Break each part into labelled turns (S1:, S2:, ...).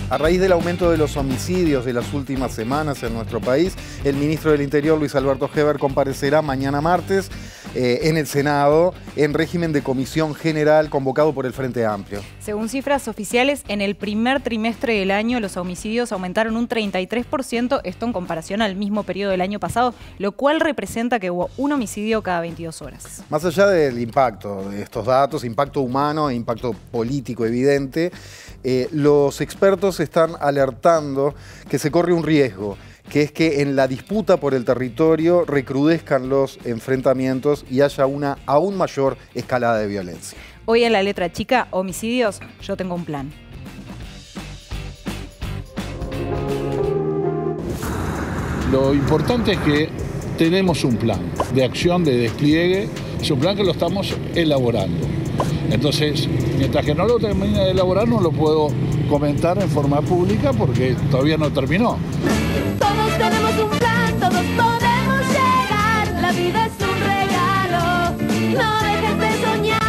S1: A raíz del aumento de los homicidios de las últimas semanas en nuestro país, el ministro del Interior, Luis Alberto Heber, comparecerá mañana martes en el Senado en régimen de comisión general convocado por el Frente Amplio.
S2: Según cifras oficiales, en el primer trimestre del año los homicidios aumentaron un 33%, esto en comparación al mismo periodo del año pasado, lo cual representa que hubo un homicidio cada 22 horas.
S1: Más allá del impacto de estos datos, impacto humano e impacto político evidente, los expertos están alertando que se corre un riesgo, que es que en la disputa por el territorio recrudezcan los enfrentamientos y haya una aún mayor escalada de violencia.
S2: Hoy en La Letra Chica, homicidios, yo tengo un plan.
S3: Lo importante es que tenemos un plan de acción, de despliegue, es un plan que lo estamos elaborando. Entonces, mientras que no lo termine de elaborar, no lo puedo comentar en forma pública porque todavía no terminó.
S4: Todos tenemos un plan, todos podemos llegar. La vida es un regalo, no dejes de soñar.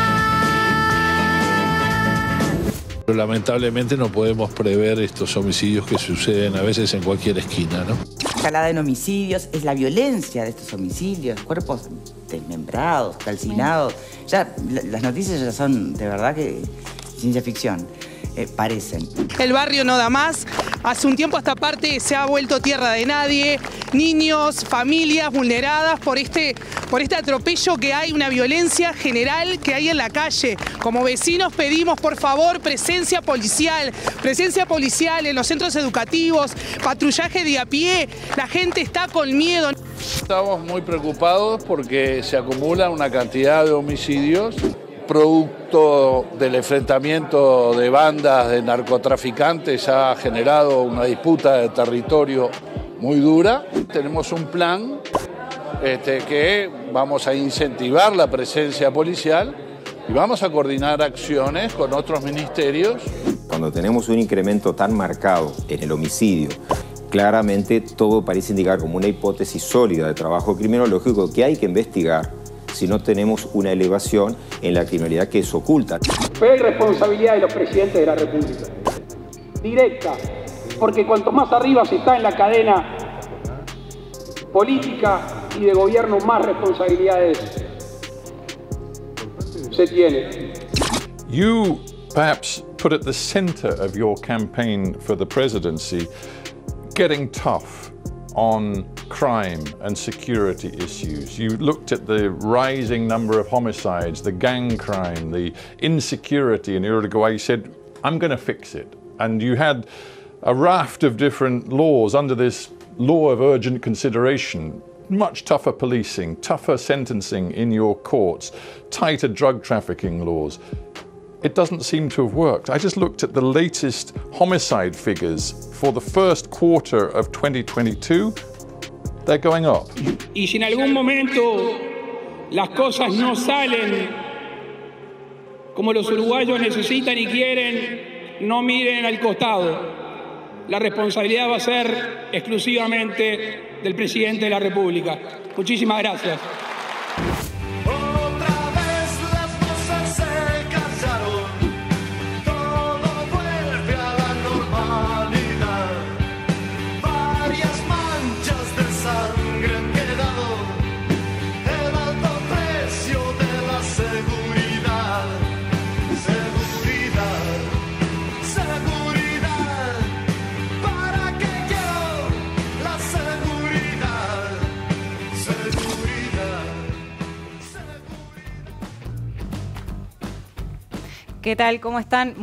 S3: Pero lamentablemente no podemos prever estos homicidios que suceden a veces en cualquier esquina, ¿no?
S5: Escalada en homicidios es la violencia de estos homicidios, cuerpos desmembrados, calcinados. Ya las noticias ya son de verdad que ciencia ficción. Parecen.
S6: El barrio no da más. Hace un tiempo esta parte se ha vuelto tierra de nadie. Niños, familias vulneradas por este atropello que hay, una violencia general que hay en la calle. Como vecinos pedimos, por favor, presencia policial en los centros educativos, patrullaje de a pie. La gente está con miedo.
S3: Estamos muy preocupados porque se acumula una cantidad de homicidios producto del enfrentamiento de bandas de narcotraficantes. Ha generado una disputa de territorio muy dura. Tenemos un plan que vamos a incentivar la presencia policial y vamos a coordinar acciones con otros ministerios.
S7: Cuando tenemos un incremento tan marcado en el homicidio, claramente todo parece indicar como una hipótesis sólida de trabajo criminológico que hay que investigar si no tenemos una elevación en la criminalidad que es oculta.
S8: Pero hay responsabilidad de los presidentes de la República, directa, porque cuanto más arriba se está en la cadena política y de gobierno, más responsabilidades se tiene.
S9: You perhaps put at the center of your campaign for the presidency getting tough on crime and security issues. You looked at the rising number of homicides, the gang crime, the insecurity in Uruguay. You said, I'm going to fix it. And you had a raft of different laws under this law of urgent consideration. Much tougher policing, tougher sentencing in your courts, tighter drug trafficking laws. It doesn't seem to have worked. I just looked at the latest homicide figures for the first quarter of 2022. They're going up.
S8: Y si en algún momento las cosas no salen como los uruguayos necesitan y quieren, no miren al costado. La responsabilidad va a ser exclusivamente del presidente de la República. Muchísimas gracias.
S2: ¿Qué tal? ¿Cómo están?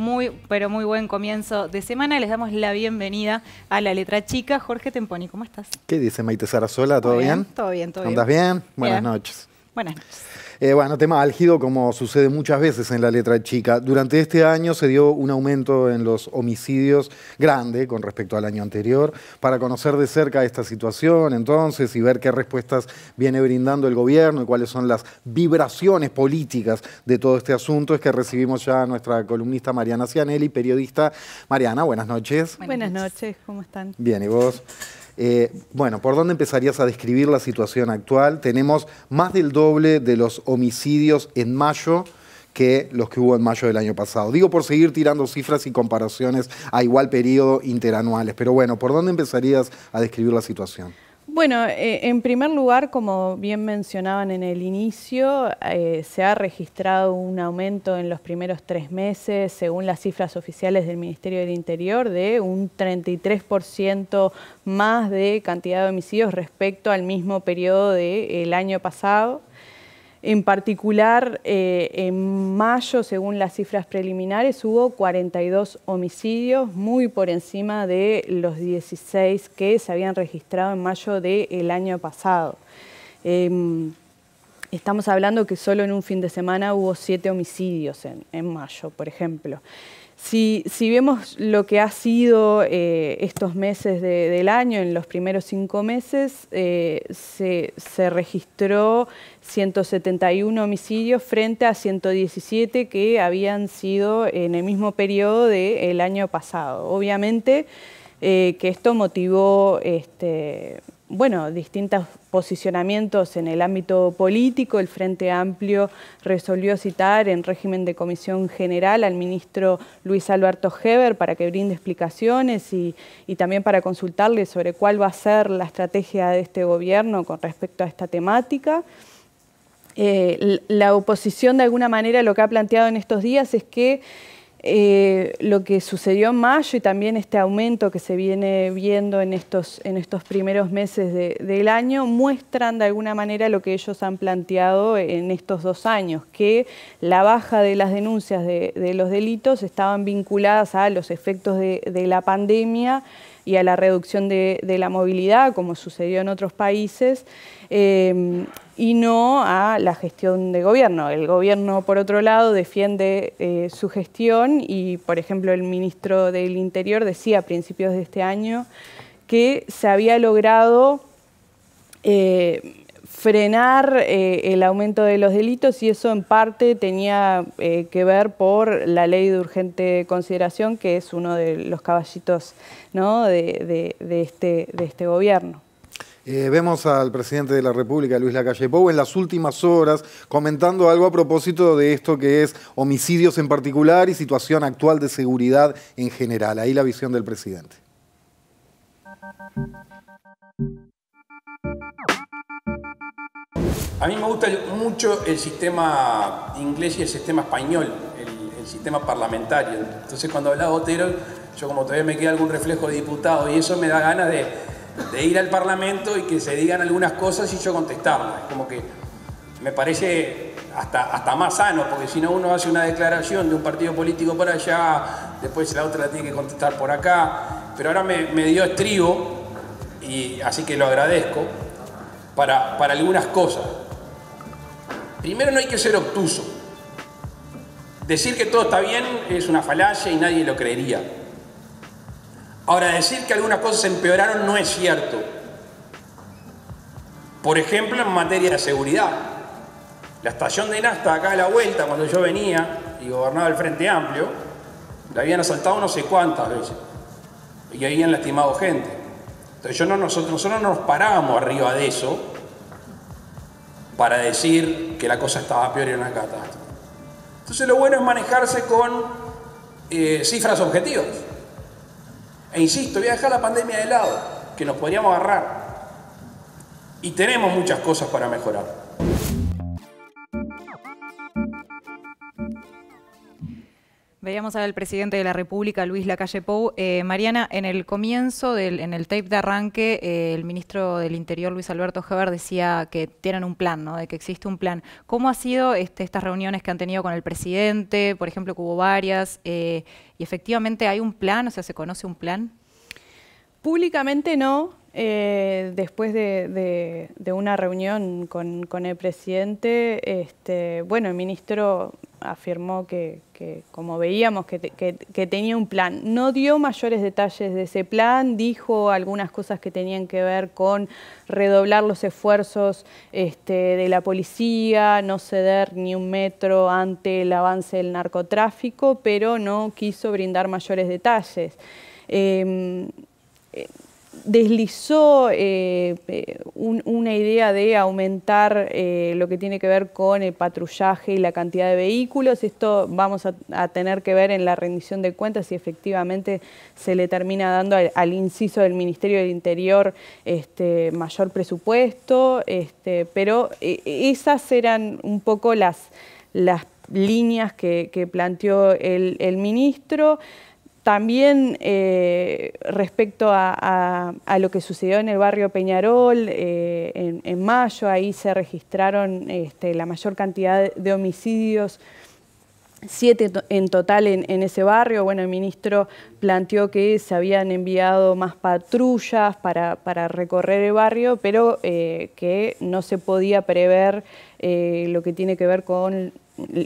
S2: Pero muy buen comienzo de semana. Les damos la bienvenida a La Letra Chica. Jorge Temponi, ¿cómo estás?
S1: ¿Qué dice Maite Sarasola? ¿Todo bien?
S2: Todo bien, todo bien.
S1: ¿Andas bien? Buenas noches.
S2: Buenas noches.
S1: Bueno, tema álgido como sucede muchas veces en La Letra Chica. Durante este año se dio un aumento en los homicidios grande con respecto al año anterior. Para conocer de cerca esta situación entonces y ver qué respuestas viene brindando el gobierno y cuáles son las vibraciones políticas de todo este asunto, es que recibimos ya a nuestra columnista Mariana Cianelli, periodista. Mariana, buenas noches.
S10: Buenas noches, ¿cómo están?
S1: Bien, ¿y vos? Bueno, ¿por dónde empezarías a describir la situación actual? Tenemos más del doble de los homicidios en mayo que los que hubo en mayo del año pasado. Digo por seguir tirando cifras y comparaciones a igual periodo interanuales, pero bueno, ¿por dónde empezarías a describir la situación?
S10: Bueno, en primer lugar, como bien mencionaban en el inicio, se ha registrado un aumento en los primeros 3 meses, según las cifras oficiales del Ministerio del Interior, de un 33% más de cantidad de homicidios respecto al mismo periodo del año pasado. En particular, en mayo, según las cifras preliminares, hubo 42 homicidios, muy por encima de los 16 que se habían registrado en mayo del año pasado. Estamos hablando que solo en un fin de semana hubo 7 homicidios en mayo, por ejemplo. Si vemos lo que ha sido estos meses del año, en los primeros 5 meses, se registró 171 homicidios frente a 117 que habían sido en el mismo periodo del año pasado. Obviamente que esto motivó distintos posicionamientos en el ámbito político. El Frente Amplio resolvió citar en régimen de comisión general al ministro Luis Alberto Heber para que brinde explicaciones y también para consultarle sobre cuál va a ser la estrategia de este gobierno con respecto a esta temática. La oposición, de alguna manera, lo que ha planteado en estos días es que lo que sucedió en mayo y también este aumento que se viene viendo en estos primeros meses del año muestran de alguna manera lo que ellos han planteado en estos 2 años, que la baja de las denuncias de los delitos estaban vinculadas a los efectos de la pandemia y a la reducción de la movilidad, como sucedió en otros países, y no a la gestión de gobierno. El gobierno, por otro lado, defiende su gestión y, por ejemplo, el ministro del Interior decía a principios de este año que se había logrado frenar el aumento de los delitos y eso en parte tenía que ver por la ley de urgente consideración, que es uno de los caballitos, ¿no?, de este gobierno.
S1: Vemos al presidente de la República, Luis Lacalle Pou, en las últimas horas comentando algo a propósito de esto que es homicidios en particular y situación actual de seguridad en general. Ahí la visión del presidente.
S8: A mí me gusta mucho el sistema inglés y el sistema español, el sistema parlamentario. Entonces cuando hablaba Otero, yo como todavía me queda algún reflejo de diputado y eso me da ganas de ir al Parlamento y que se digan algunas cosas y yo contestarlas. Como que me parece hasta más sano, porque si no uno hace una declaración de un partido político por allá, después la otra la tiene que contestar por acá, pero ahora me dio estribo, y así que lo agradezco, para algunas cosas. Primero, no hay que ser obtuso. Decir que todo está bien es una falacia y nadie lo creería. Ahora, decir que algunas cosas empeoraron no es cierto. Por ejemplo, en materia de seguridad. La estación de Nasta, acá a la vuelta, cuando yo venía y gobernaba el Frente Amplio, la habían asaltado no sé cuántas veces. Y habían lastimado gente. Entonces nosotros no nos parábamos arriba de eso para decir que la cosa estaba peor y era una catástrofe. Entonces lo bueno es manejarse con cifras objetivas. E insisto, voy a dejar la pandemia de lado, que nos podríamos agarrar. Y tenemos muchas cosas para mejorar.
S2: Veíamos al presidente de la República, Luis Lacalle Pou. Mariana, en el comienzo, en el tape de arranque, el ministro del Interior, Luis Alberto Heber, decía que tienen un plan, ¿no?, de que existe un plan. ¿Cómo han sido estas reuniones que han tenido con el presidente? Por ejemplo, que hubo varias. ¿Y efectivamente hay un plan? O sea, ¿se conoce un plan?
S10: Públicamente no. Después de una reunión con el presidente, el ministro afirmó que como veíamos, que tenía un plan. No dio mayores detalles de ese plan, dijo algunas cosas que tenían que ver con redoblar los esfuerzos de la policía, no ceder ni un metro ante el avance del narcotráfico, pero no quiso brindar mayores detalles. deslizó una idea de aumentar lo que tiene que ver con el patrullaje y la cantidad de vehículos. Esto vamos a tener que ver en la rendición de cuentas si efectivamente se le termina dando al inciso del Ministerio del Interior mayor presupuesto, pero esas eran un poco las líneas que planteó el ministro. También respecto a lo que sucedió en el barrio Peñarol, en mayo, ahí se registraron la mayor cantidad de homicidios, 7 en total en ese barrio. Bueno, el ministro planteó que se habían enviado más patrullas para recorrer el barrio, pero que no se podía prever lo que tiene que ver con,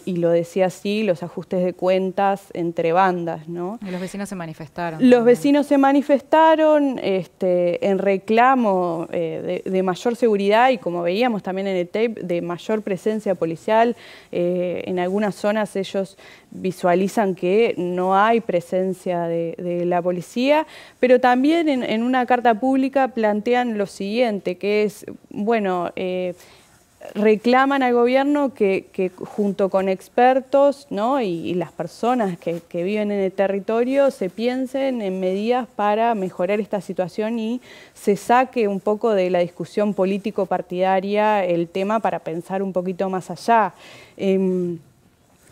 S10: y lo decía así, los ajustes de cuentas entre bandas, ¿no?
S2: Y los vecinos se manifestaron.
S10: Los vecinos se manifestaron en reclamo de mayor seguridad y, como veíamos también en el tape, de mayor presencia policial. En algunas zonas ellos visualizan que no hay presencia de la policía, pero también en una carta pública plantean lo siguiente, que es, bueno, reclaman al gobierno que junto con expertos, ¿no? y las personas que viven en el territorio se piensen en medidas para mejorar esta situación y se saque un poco de la discusión político-partidaria el tema para pensar un poquito más allá.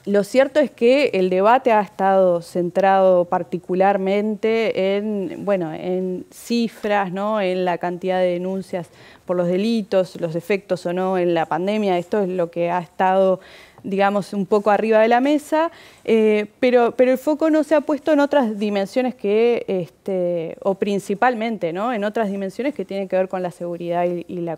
S10: Lo cierto es que el debate ha estado centrado particularmente en cifras, ¿no? En la cantidad de denuncias por los delitos, los efectos o no en la pandemia. Esto es lo que ha estado, digamos, un poco arriba de la mesa, pero el foco no se ha puesto en otras dimensiones o principalmente, ¿no? En otras dimensiones que tienen que ver con la seguridad y la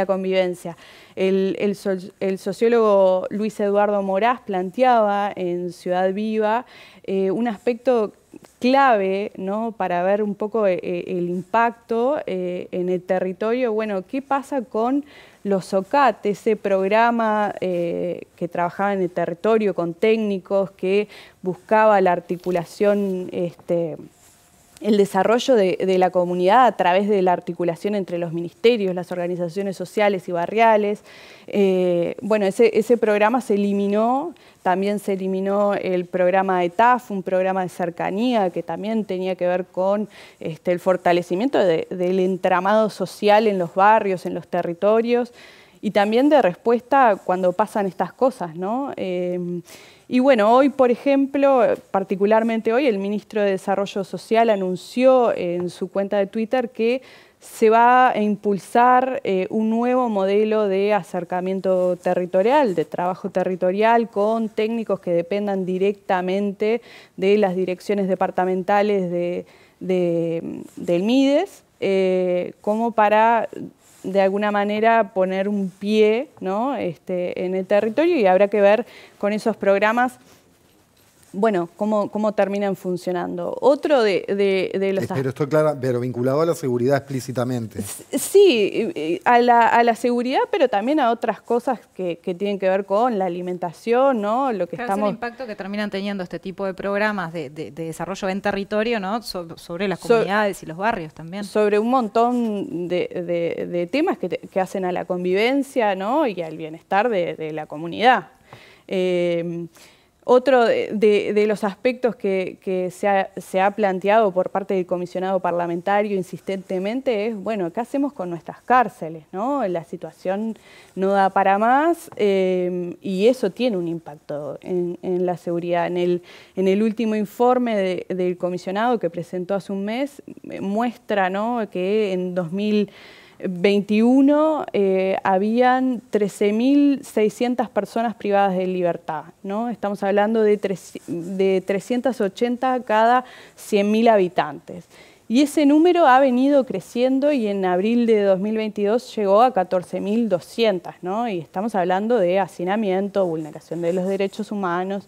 S10: convivencia. El sociólogo Luis Eduardo Moraz planteaba en Ciudad Viva un aspecto clave, ¿no? Para ver un poco el impacto en el territorio. Bueno, ¿qué pasa con los OCAT, ese programa que trabajaba en el territorio con técnicos, que buscaba la articulación, el desarrollo de la comunidad a través de la articulación entre los ministerios, las organizaciones sociales y barriales? Bueno, ese programa se eliminó. También se eliminó el programa ETAF, un programa de cercanía que también tenía que ver con el fortalecimiento del entramado social en los barrios, en los territorios, y también de respuesta cuando pasan estas cosas, ¿no? Y bueno, hoy, por ejemplo, particularmente hoy, el ministro de Desarrollo Social anunció en su cuenta de Twitter que se va a impulsar un nuevo modelo de acercamiento territorial, de trabajo territorial, con técnicos que dependan directamente de las direcciones departamentales del MIDES, como para, de alguna manera, poner un pie, ¿no? En el territorio, y habrá que ver con esos programas, bueno, cómo terminan funcionando. Otro de los...
S1: Pero estoy clara, pero vinculado a la seguridad explícitamente.
S10: Sí, a la seguridad, pero también a otras cosas que tienen que ver con la alimentación, ¿no? Lo que
S2: claro, es el impacto que terminan teniendo este tipo de programas de desarrollo en territorio, ¿no? Sobre las comunidades y los barrios también. Sobre un montón de temas que hacen a la convivencia, ¿no? Y al bienestar de la comunidad. Otro de los aspectos que se ha planteado por parte del comisionado parlamentario insistentemente es, bueno, ¿qué hacemos con nuestras cárceles, ¿no? La situación no da para más y eso tiene un impacto en la seguridad. En el último informe del comisionado que presentó hace un mes, muestra, ¿no?, que en 2021 habían 13.600 personas privadas de libertad, ¿no? Estamos hablando de 380 cada 100.000 habitantes. Y ese número ha venido creciendo y en abril de 2022 llegó a 14.200, ¿no? Y estamos hablando de hacinamiento, vulneración de los derechos humanos.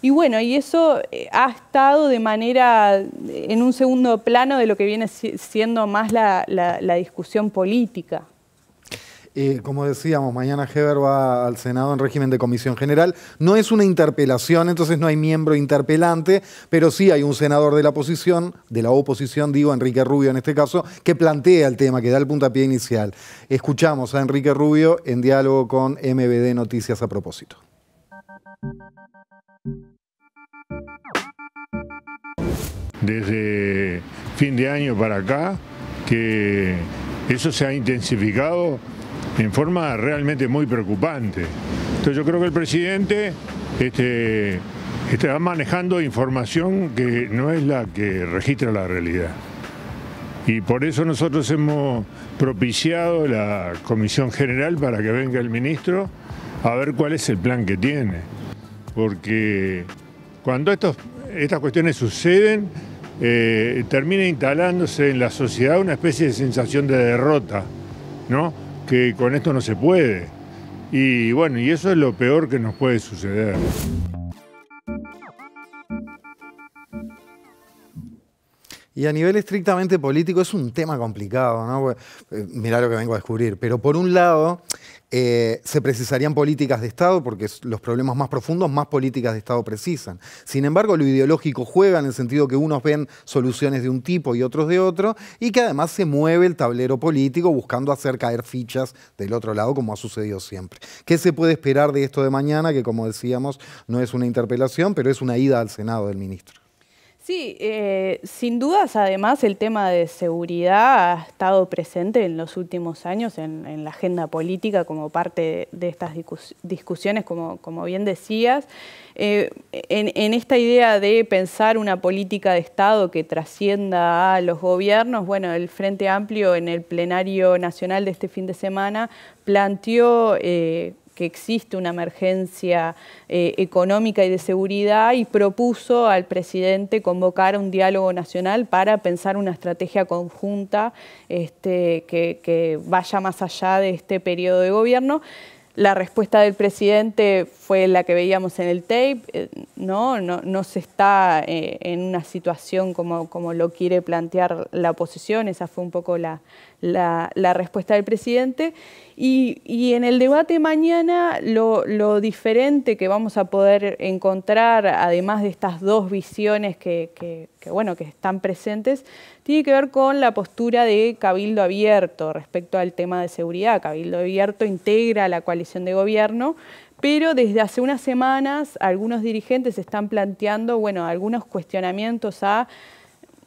S2: Y bueno, y eso ha estado de manera en un segundo plano de lo que viene siendo más la discusión política.
S1: Como decíamos, mañana Heber va al Senado en régimen de comisión general. No es una interpelación, entonces no hay miembro interpelante, pero sí hay un senador de la oposición, Enrique Rubio en este caso, que plantea el tema, que da el puntapié inicial. Escuchamos a Enrique Rubio en diálogo con MBD Noticias a propósito.
S11: Desde fin de año para acá, que eso se ha intensificado en forma realmente muy preocupante. Entonces yo creo que el presidente está manejando información que no es la que registra la realidad. Y por eso nosotros hemos propiciado la Comisión General para que venga el ministro a ver cuál es el plan que tiene. Porque cuando estas cuestiones suceden, termina instalándose en la sociedad una especie de sensación de derrota, ¿no? Que con esto no se puede. Y bueno, y eso es lo peor que nos puede suceder.
S1: Y a nivel estrictamente político es un tema complicado, ¿no? Mirá lo que vengo a descubrir. Pero por un lado, se precisarían políticas de Estado, porque los problemas más profundos, más políticas de Estado precisan. Sin embargo, lo ideológico juega en el sentido que unos ven soluciones de un tipo y otros de otro, y que además se mueve el tablero político buscando hacer caer fichas del otro lado, como ha sucedido siempre. ¿Qué se puede esperar de esto de mañana? Que, como decíamos, no es una interpelación, pero es una ida al Senado del ministro.
S10: Sí, sin dudas, además, el tema de seguridad ha estado presente en los últimos años en la agenda política como parte de estas discusiones, como bien decías. En esta idea de pensar una política de Estado que trascienda a los gobiernos, bueno, el Frente Amplio en el plenario nacional de este fin de semana planteó que existe una emergencia económica y de seguridad y propuso al presidente convocar un diálogo nacional para pensar una estrategia conjunta que vaya más allá de este periodo de gobierno. La respuesta del presidente fue la que veíamos en el tape, no se está en una situación como lo quiere plantear la oposición, esa fue un poco la respuesta del presidente. Y en el debate mañana lo diferente que vamos a poder encontrar, además de estas dos visiones que están presentes, tiene que ver con la postura de Cabildo Abierto respecto al tema de seguridad. Cabildo Abierto integra la coalición de gobierno, pero desde hace unas semanas algunos dirigentes están planteando algunos cuestionamientos a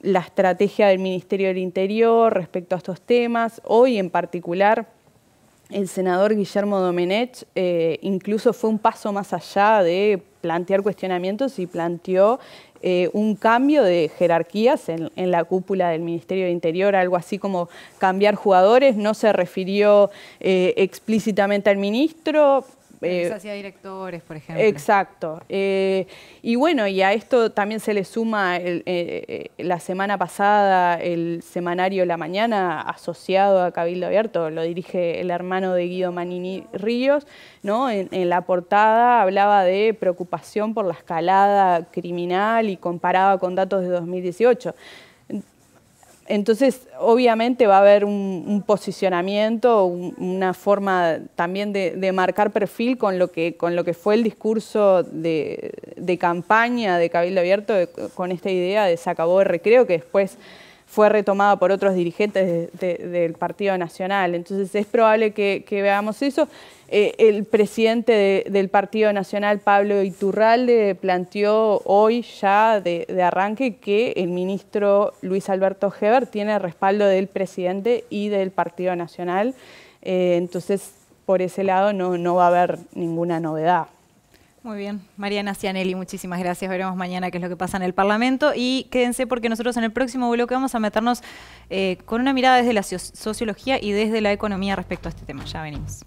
S10: la estrategia del Ministerio del Interior respecto a estos temas. Hoy en particular el senador Guillermo Domenech incluso fue un paso más allá de plantear cuestionamientos y planteó un cambio de jerarquías en la cúpula del Ministerio del Interior, algo así como cambiar jugadores. No se refirió explícitamente al ministro.
S2: Hacia directores, por ejemplo.
S10: Exacto. Y a esto también se le suma la semana pasada el semanario La Mañana asociado a Cabildo Abierto, lo dirige el hermano de Guido Manini Ríos, ¿no? En la portada hablaba de preocupación por la escalada criminal y comparaba con datos de 2018. Entonces, obviamente va a haber un posicionamiento, una forma también de marcar perfil con lo que fue el discurso de campaña de Cabildo Abierto, con esta idea de se acabó el recreo, que después fue retomada por otros dirigentes del Partido Nacional. Entonces, es probable que veamos eso. El presidente del Partido Nacional, Pablo Iturralde, planteó hoy ya de arranque que el ministro Luis Alberto Heber tiene respaldo del presidente y del Partido Nacional. Entonces, por ese lado no va a haber ninguna novedad.
S2: Muy bien. Mariana Cianelli, muchísimas gracias. Veremos mañana qué es lo que pasa en el Parlamento. Y quédense porque nosotros en el próximo bloque vamos a meternos con una mirada desde la sociología y desde la economía respecto a este tema. Ya venimos.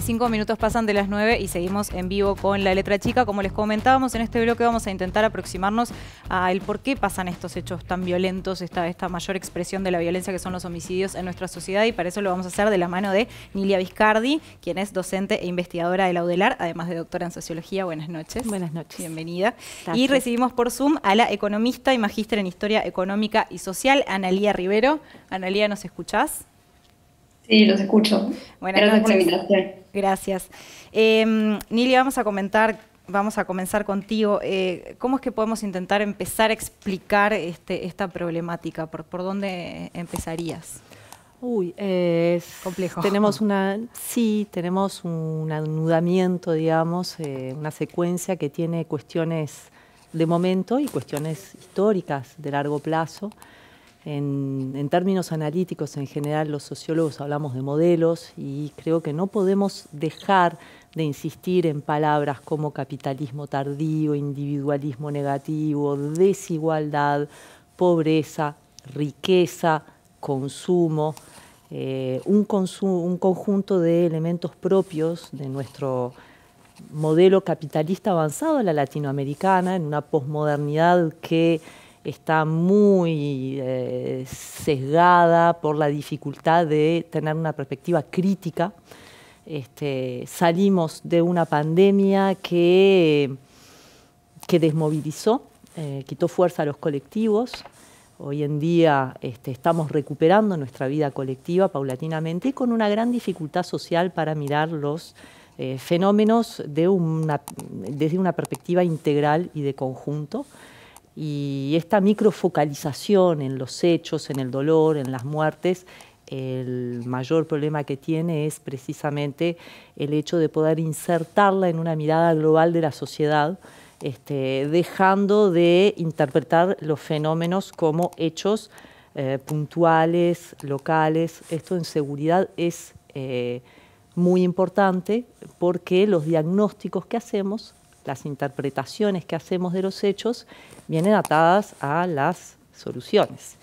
S2: 25 minutos pasan de las 9 y seguimos en vivo con La Letra Chica. Como les comentábamos, en este bloque vamos a intentar aproximarnos a el por qué pasan estos hechos tan violentos, esta mayor expresión de la violencia que son los homicidios en nuestra sociedad, y para eso lo vamos a hacer de la mano de Nilia Viscardi, quien es docente e investigadora de la UDELAR, además de doctora en sociología. Buenas noches.
S12: Buenas noches.
S2: Bienvenida.
S12: Gracias.
S2: Y recibimos por Zoom a la economista y magíster en Historia Económica y Social, Analía Rivero. Analía, ¿nos escuchás?
S13: Sí, los escucho.
S2: Buenas
S13: Gracias
S2: noches.
S13: por la invitación.
S2: Gracias. Nilia, vamos a comenzar contigo. ¿Cómo es que podemos intentar empezar a explicar esta problemática? ¿Por dónde empezarías?
S12: Es
S2: complejo.
S12: Tenemos un anudamiento, digamos, una secuencia que tiene cuestiones de momento y cuestiones históricas de largo plazo. En términos analíticos, en general, los sociólogos hablamos de modelos y creo que no podemos dejar de insistir en palabras como capitalismo tardío, individualismo negativo, desigualdad, pobreza, riqueza, consumo, un conjunto de elementos propios de nuestro modelo capitalista avanzado a la latinoamericana, en una posmodernidad que está muy sesgada por la dificultad de tener una perspectiva crítica. Salimos de una pandemia que desmovilizó, quitó fuerza a los colectivos. Hoy en día estamos recuperando nuestra vida colectiva paulatinamente y con una gran dificultad social para mirar los fenómenos desde una perspectiva integral y de conjunto. Y esta microfocalización en los hechos, en el dolor, en las muertes, el mayor problema que tiene es precisamente el hecho de poder insertarla en una mirada global de la sociedad, dejando de interpretar los fenómenos como hechos puntuales, locales. Esto en seguridad es muy importante porque los diagnósticos que hacemos, las interpretaciones que hacemos de los hechos vienen atadas a las soluciones.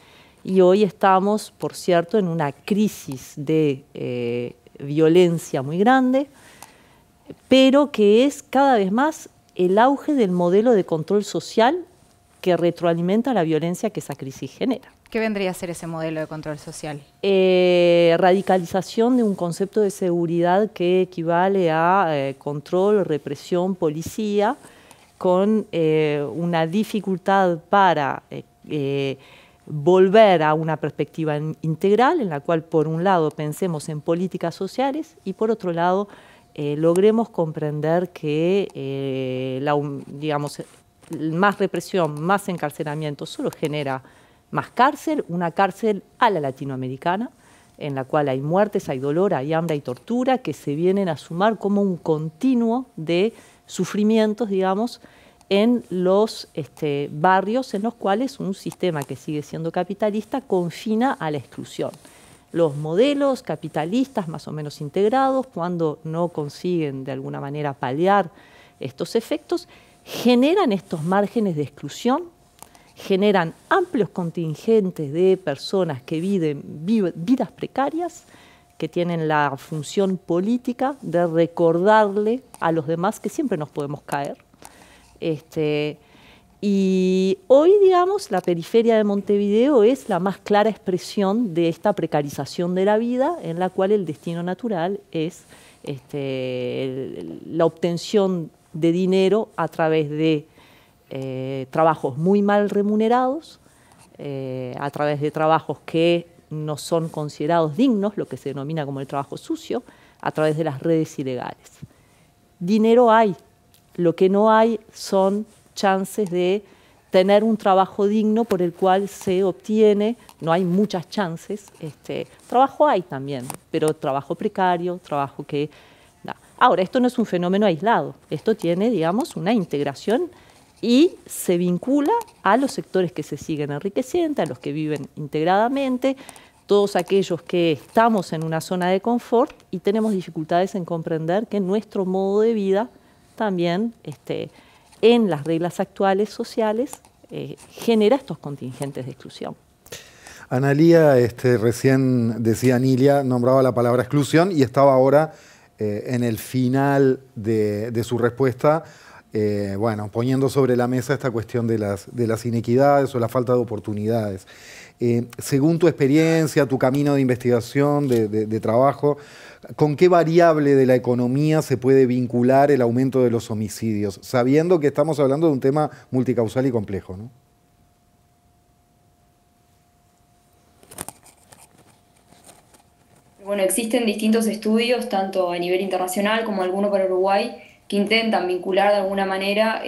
S12: Y hoy estamos, por cierto, en una crisis de violencia muy grande, pero que es cada vez más el auge del modelo de control social que retroalimenta la violencia que esa crisis genera.
S2: ¿Qué vendría a ser ese modelo de control social?
S12: Radicalización de un concepto de seguridad que equivale a control, represión, policía, con una dificultad para volver a una perspectiva integral en la cual, por un lado, pensemos en políticas sociales y, por otro lado, logremos comprender que más represión, más encarcelamiento solo genera más cárcel, una cárcel a la latinoamericana, en la cual hay muertes, hay dolor, hay hambre, hay tortura, que se vienen a sumar como un continuo de sufrimientos, digamos, en los barrios en los cuales un sistema que sigue siendo capitalista confina a la exclusión. Los modelos capitalistas más o menos integrados, cuando no consiguen de alguna manera paliar estos efectos, generan estos márgenes de exclusión, generan amplios contingentes de personas que viven vidas precarias, que tienen la función política de recordarle a los demás que siempre nos podemos caer. Y hoy, digamos, la periferia de Montevideo es la más clara expresión de esta precarización de la vida, en la cual el destino natural es la obtención de dinero a través de trabajos muy mal remunerados, a través de trabajos que no son considerados dignos, lo que se denomina como el trabajo sucio, a través de las redes ilegales. Dinero hay, lo que no hay son chances de tener un trabajo digno por el cual se obtiene, no hay muchas chances, trabajo hay también, pero trabajo precario, trabajo que... Ahora, esto no es un fenómeno aislado, esto tiene, digamos, una integración y se vincula a los sectores que se siguen enriqueciendo, a los que viven integradamente, todos aquellos que estamos en una zona de confort y tenemos dificultades en comprender que nuestro modo de vida también, en las reglas actuales sociales, genera estos contingentes de exclusión.
S1: Analía, recién decía Nilia, nombraba la palabra exclusión y estaba ahora en el final de su respuesta, bueno, poniendo sobre la mesa esta cuestión de las inequidades o la falta de oportunidades. Según tu experiencia, tu camino de investigación, de trabajo, ¿con qué variable de la economía se puede vincular el aumento de los homicidios? Sabiendo que estamos hablando de un tema multicausal y complejo, ¿no?
S13: Bueno, existen distintos estudios, tanto a nivel internacional como alguno para Uruguay, que intentan vincular de alguna manera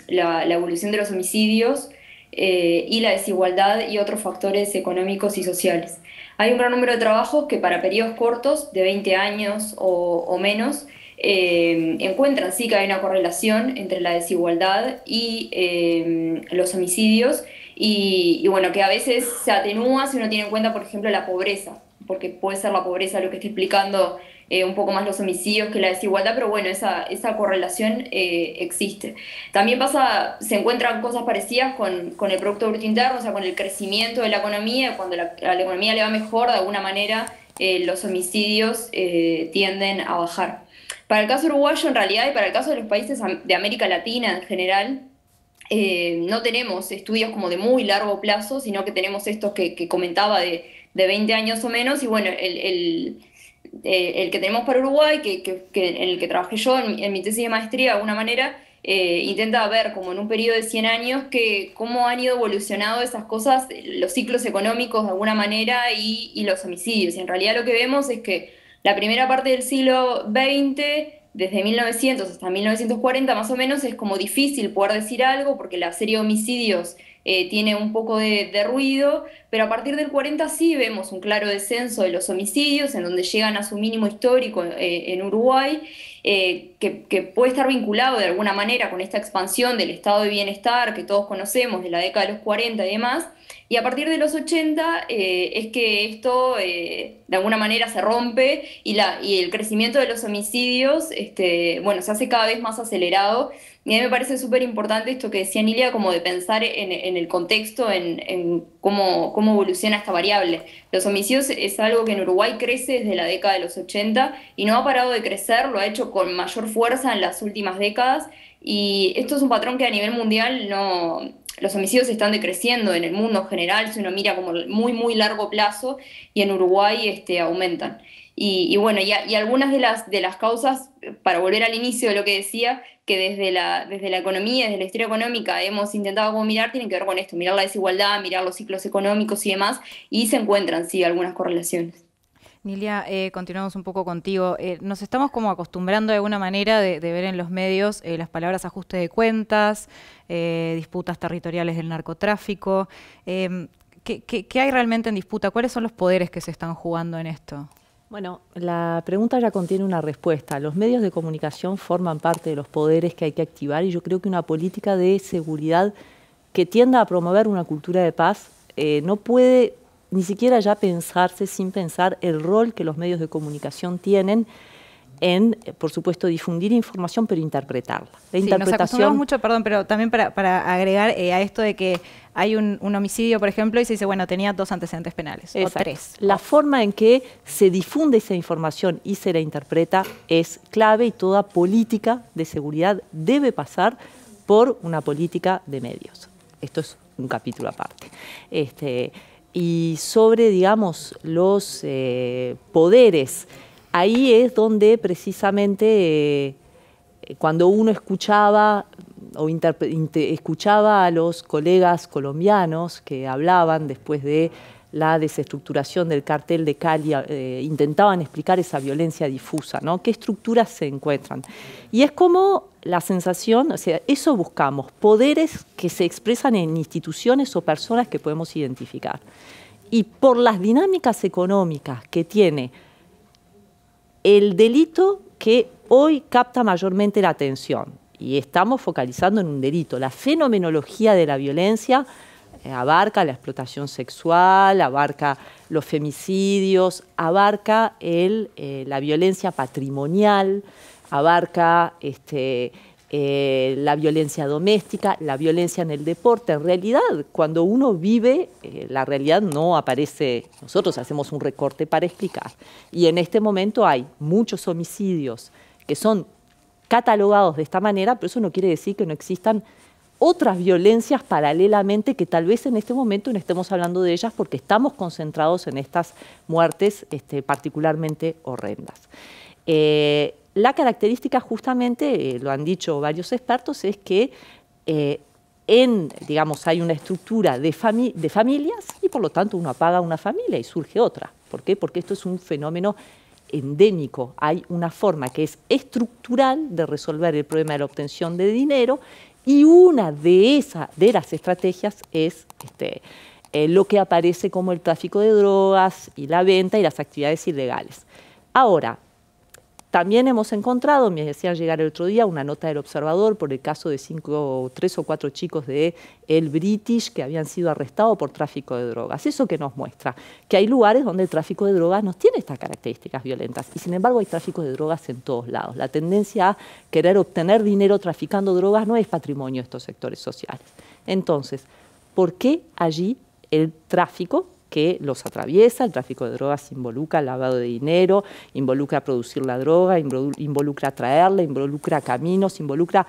S13: la evolución de los homicidios y la desigualdad y otros factores económicos y sociales. Hay un gran número de trabajos que para periodos cortos, de 20 años o menos, encuentran sí que hay una correlación entre la desigualdad y los homicidios y bueno, que a veces se atenúa si uno tiene en cuenta, por ejemplo, la pobreza, porque puede ser la pobreza lo que está explicando un poco más los homicidios que la desigualdad, pero bueno, esa correlación existe. También se encuentran cosas parecidas con el Producto Bruto Interno, o sea, con el crecimiento de la economía. Cuando a la economía le va mejor, de alguna manera los homicidios tienden a bajar. Para el caso uruguayo, en realidad, y para el caso de los países de América Latina en general, no tenemos estudios como de muy largo plazo, sino que tenemos estos que comentaba de 20 años o menos, y bueno, el que tenemos para Uruguay, en el que trabajé yo en mi tesis de maestría, de alguna manera, intenta ver como en un periodo de 100 años cómo han ido evolucionando esas cosas, los ciclos económicos de alguna manera y los homicidios. Y en realidad lo que vemos es que la primera parte del siglo XX, desde 1900 hasta 1940 más o menos, es como difícil poder decir algo porque la serie de homicidios tiene un poco de ruido, pero a partir del 40 sí vemos un claro descenso de los homicidios, en donde llegan a su mínimo histórico en Uruguay, que puede estar vinculado de alguna manera con esta expansión del estado de bienestar que todos conocemos de la década de los 40 y demás, y a partir de los 80 es que esto de alguna manera se rompe y el crecimiento de los homicidios bueno, se hace cada vez más acelerado. Y a mí me parece súper importante esto que decía Nilia, como de pensar en el contexto, en cómo evoluciona esta variable. Los homicidios es algo que en Uruguay crece desde la década de los 80 y no ha parado de crecer, lo ha hecho con mayor fuerza en las últimas décadas, y esto es un patrón que a nivel mundial los homicidios están decreciendo en el mundo en general, si uno mira como muy, muy largo plazo, y en Uruguay aumentan. Y bueno, y algunas de las causas, para volver al inicio de lo que decía, que desde la economía, desde la historia económica hemos intentado como mirar, tienen que ver con esto, mirar la desigualdad, mirar los ciclos económicos y demás, y se encuentran, sí, algunas correlaciones.
S2: Nilia, continuamos un poco contigo. Nos estamos como acostumbrando de alguna manera de ver en los medios las palabras ajuste de cuentas, disputas territoriales del narcotráfico. ¿Qué hay realmente en disputa? ¿Cuáles son los poderes que se están jugando en esto?
S12: Bueno, la pregunta ya contiene una respuesta. Los medios de comunicación forman parte de los poderes que hay que activar, y yo creo que una política de seguridad que tienda a promover una cultura de paz no puede ni siquiera ya pensarse sin pensar el rol que los medios de comunicación tienen en, por supuesto, difundir información, pero interpretarla. La interpretación...
S2: Nos acostumbramos mucho, perdón, pero también para agregar a esto de que hay un homicidio, por ejemplo, y se dice, bueno, tenía 2 antecedentes penales,
S12: exacto,
S2: o 3.
S12: La forma en que se difunde esa información y se la interpreta es clave, y toda política de seguridad debe pasar por una política de medios. Esto es un capítulo aparte. Y sobre, digamos, los poderes, ahí es donde precisamente cuando uno escuchaba a los colegas colombianos que hablaban después de la desestructuración del cartel de Cali, intentaban explicar esa violencia difusa, ¿no? ¿Qué estructuras se encuentran? Y es como la sensación, o sea, eso buscamos, poderes que se expresan en instituciones o personas que podemos identificar. Y por las dinámicas económicas que tiene el delito que hoy capta mayormente la atención, y estamos focalizando en un delito, la fenomenología de la violencia abarca la explotación sexual, abarca los femicidios, abarca la violencia patrimonial, abarca la violencia doméstica, la violencia en el deporte. En realidad, cuando uno vive, la realidad no aparece, nosotros hacemos un recorte para explicar. Y en este momento hay muchos homicidios que son catalogados de esta manera, pero eso no quiere decir que no existan otras violencias paralelamente que tal vez en este momento no estemos hablando de ellas porque estamos concentrados en estas muertes particularmente horrendas. La característica justamente, lo han dicho varios expertos, es que digamos, hay una estructura de familias y por lo tanto uno apaga una familia y surge otra. ¿Por qué? Porque esto es un fenómeno endémico. Hay una forma que es estructural de resolver el problema de la obtención de dinero y una de las estrategias es lo que aparece como el tráfico de drogas y la venta y las actividades ilegales. Ahora, también hemos encontrado, me decían llegar el otro día, una nota del Observador por el caso de 3 o 4 chicos de El British que habían sido arrestados por tráfico de drogas. ¿Eso qué nos muestra? Que hay lugares donde el tráfico de drogas no tiene estas características violentas y sin embargo hay tráfico de drogas en todos lados. La tendencia a querer obtener dinero traficando drogas no es patrimonio de estos sectores sociales. Entonces, ¿por qué allí el tráfico que los atraviesa? El tráfico de drogas involucra el lavado de dinero, involucra producir la droga, involucra traerla, involucra caminos, involucra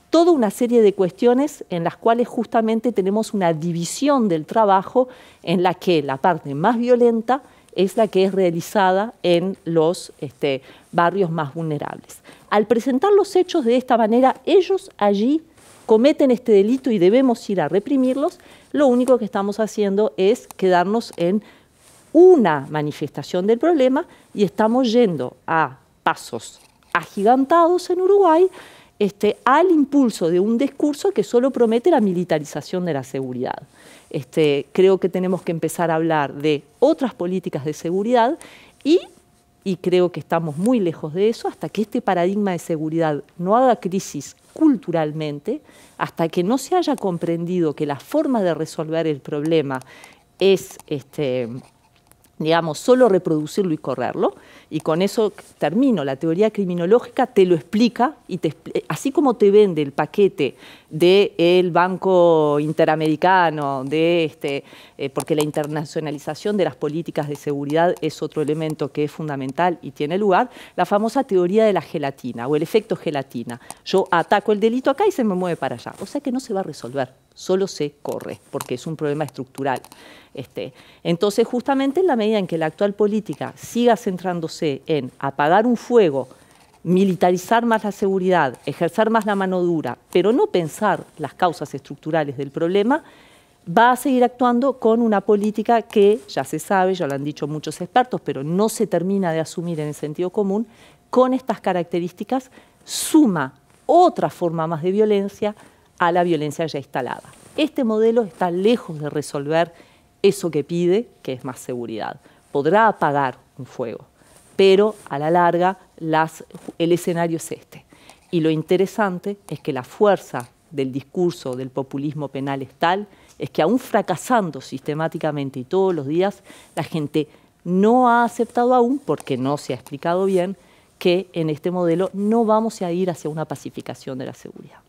S12: toda una serie de cuestiones en las cuales justamente tenemos una división del trabajo en la que la parte más violenta es la que es realizada en los barrios más vulnerables. Al presentar los hechos de esta manera, ellos allí cometen este delito y debemos ir a reprimirlos. Lo único que estamos haciendo es quedarnos en una manifestación del problema y estamos yendo a pasos agigantados en Uruguay al impulso de un discurso que solo promete la militarización de la seguridad. Creo que tenemos que empezar a hablar de otras políticas de seguridad y creo que estamos muy lejos de eso hasta que este paradigma de seguridad no haga crisis culturalmente, hasta que no se haya comprendido que la forma de resolver el problema es, digamos, solo reproducirlo y correrlo. Y con eso termino. La teoría criminológica te lo explica, y así como te vende el paquete del Banco Interamericano, porque la internacionalización de las políticas de seguridad es otro elemento que es fundamental y tiene lugar, la famosa teoría de la gelatina o el efecto gelatina. Yo ataco el delito acá y se me mueve para allá. O sea que no se va a resolver, solo se corre, porque es un problema estructural. Entonces, justamente en la medida en que la actual política siga centrándose en apagar un fuego, militarizar más la seguridad, ejercer más la mano dura, pero no pensar las causas estructurales del problema, va a seguir actuando con una política que, ya se sabe, ya lo han dicho muchos expertos, pero no se termina de asumir en el sentido común, con estas características suma otra forma más de violencia a la violencia ya instalada. Este modelo está lejos de resolver eso que pide, que es más seguridad. Podrá apagar un fuego, pero a la larga el escenario es este. Y lo interesante es que la fuerza del discurso del populismo penal es tal, es que aún fracasando sistemáticamente y todos los días, la gente no ha aceptado aún, porque no se ha explicado bien, que en este modelo no vamos a ir hacia una pacificación de la seguridad.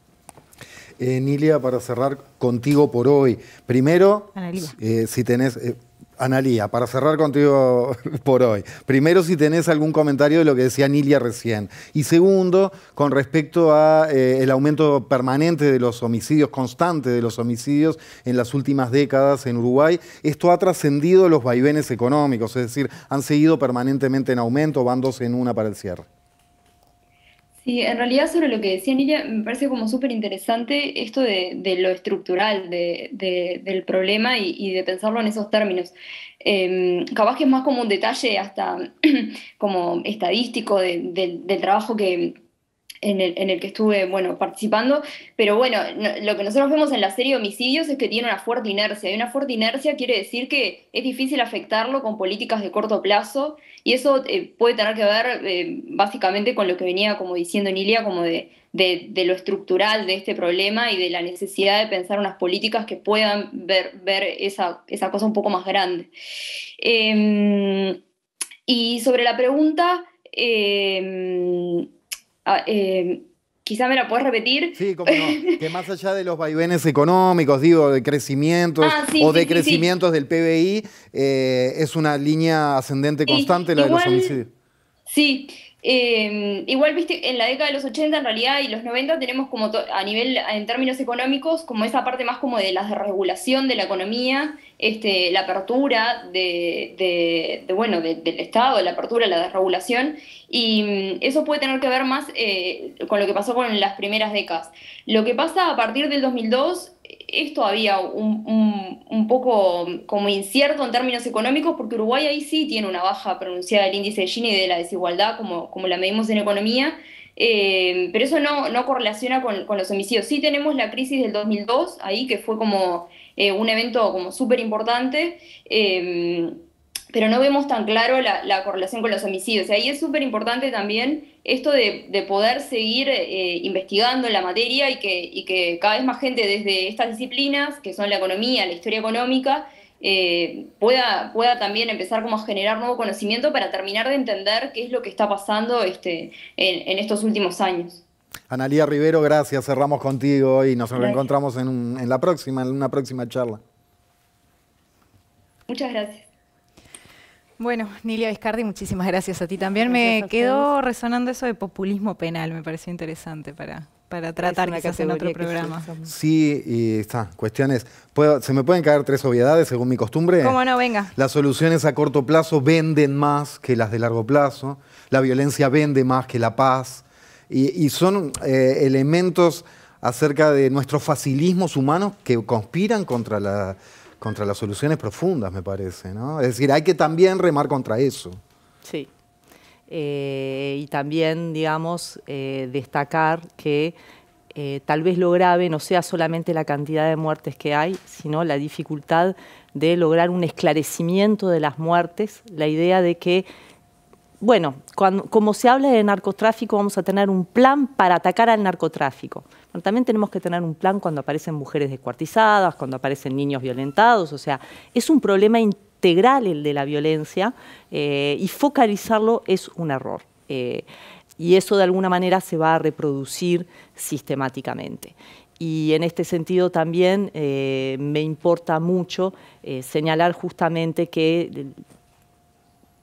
S1: Nilia, para cerrar contigo por hoy, primero, si tenés... Analía, para cerrar contigo por hoy. Primero, si tenés algún comentario de lo que decía Nilia recién. Y segundo, con respecto a el aumento permanente de los homicidios, constante de los homicidios en las últimas décadas en Uruguay. Esto ha trascendido los vaivenes económicos, es decir, han seguido permanentemente en aumento, van dos en una para el cierre.
S13: Sí, en realidad sobre lo que decía Nilia, me parece como súper interesante esto de lo estructural del problema y de pensarlo en esos términos. Capaz que es más como un detalle hasta como estadístico del trabajo en el que estuve participando, pero lo que nosotros vemos en la serie de homicidios es que tiene una fuerte inercia, y una fuerte inercia quiere decir que es difícil afectarlo con políticas de corto plazo, y eso puede tener que ver básicamente con lo que venía como diciendo Nilia, como de lo estructural de este problema y de la necesidad de pensar unas políticas que puedan ver esa cosa un poco más grande. Y sobre la pregunta... Quizá me la podés repetir.
S1: Sí, cómo no. Que más allá de los vaivenes económicos, digo, de crecimientos o decrecimientos del PBI, es una línea ascendente constante la de los homicidios.
S13: Sí. Igual, viste, en la década de los 80 en realidad y los 90 tenemos como a nivel, en términos económicos, como esa parte más como de la desregulación de la economía, la apertura del Estado, la apertura, la desregulación, y eso puede tener que ver más con lo que pasó con las primeras décadas. Lo que pasa a partir del 2002 es todavía un poco como incierto en términos económicos, porque Uruguay ahí sí tiene una baja pronunciada del índice de Gini y de la desigualdad, como la medimos en economía, pero eso no correlaciona con los homicidios. Sí tenemos la crisis del 2002 ahí, que fue como un evento como súper importante, pero no vemos tan claro la correlación con los homicidios. Y ahí es súper importante también esto de poder seguir investigando en la materia y que cada vez más gente desde estas disciplinas, que son la economía, la historia económica, pueda también empezar como a generar nuevo conocimiento para terminar de entender qué es lo que está pasando en estos últimos años.
S1: Analía Rivero, gracias. Cerramos contigo y nos reencontramos en una próxima charla.
S13: Muchas gracias.
S2: Bueno, Nilia Viscardi, muchísimas gracias a ti también. Me quedó resonando eso de populismo penal, me pareció interesante para tratar quizás en otro programa.
S1: Sí, y cuestiones. ¿Se me pueden caer 3 obviedades según mi costumbre?
S2: ¿Cómo no? Venga.
S1: Las soluciones a corto plazo venden más que las de largo plazo. La violencia vende más que la paz. Y son elementos acerca de nuestros facilismos humanos que conspiran contra las soluciones profundas, me parece, ¿no? Es decir, hay que también remar contra eso.
S12: Sí. Y también, digamos, destacar que tal vez lo grave no sea solamente la cantidad de muertes que hay, sino la dificultad de lograr un esclarecimiento de las muertes, la idea de que, bueno, como se habla de narcotráfico, vamos a tener un plan para atacar al narcotráfico. Bueno, también tenemos que tener un plan cuando aparecen mujeres descuartizadas, cuando aparecen niños violentados, o sea, es un problema integral el de la violencia y focalizarlo es un error. Y eso de alguna manera se va a reproducir sistemáticamente. Y en este sentido también me importa mucho señalar justamente que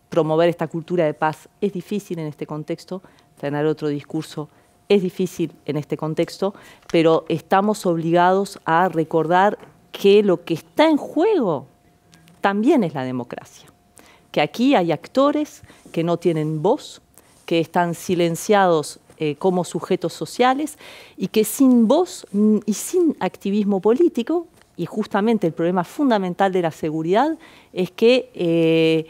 S12: promover esta cultura de paz es difícil en este contexto, tener otro discurso es difícil en este contexto, pero estamos obligados a recordar que lo que está en juego también es la democracia, que aquí hay actores que no tienen voz, que están silenciados como sujetos sociales y que sin voz y sin activismo político, y justamente el problema fundamental de la seguridad es que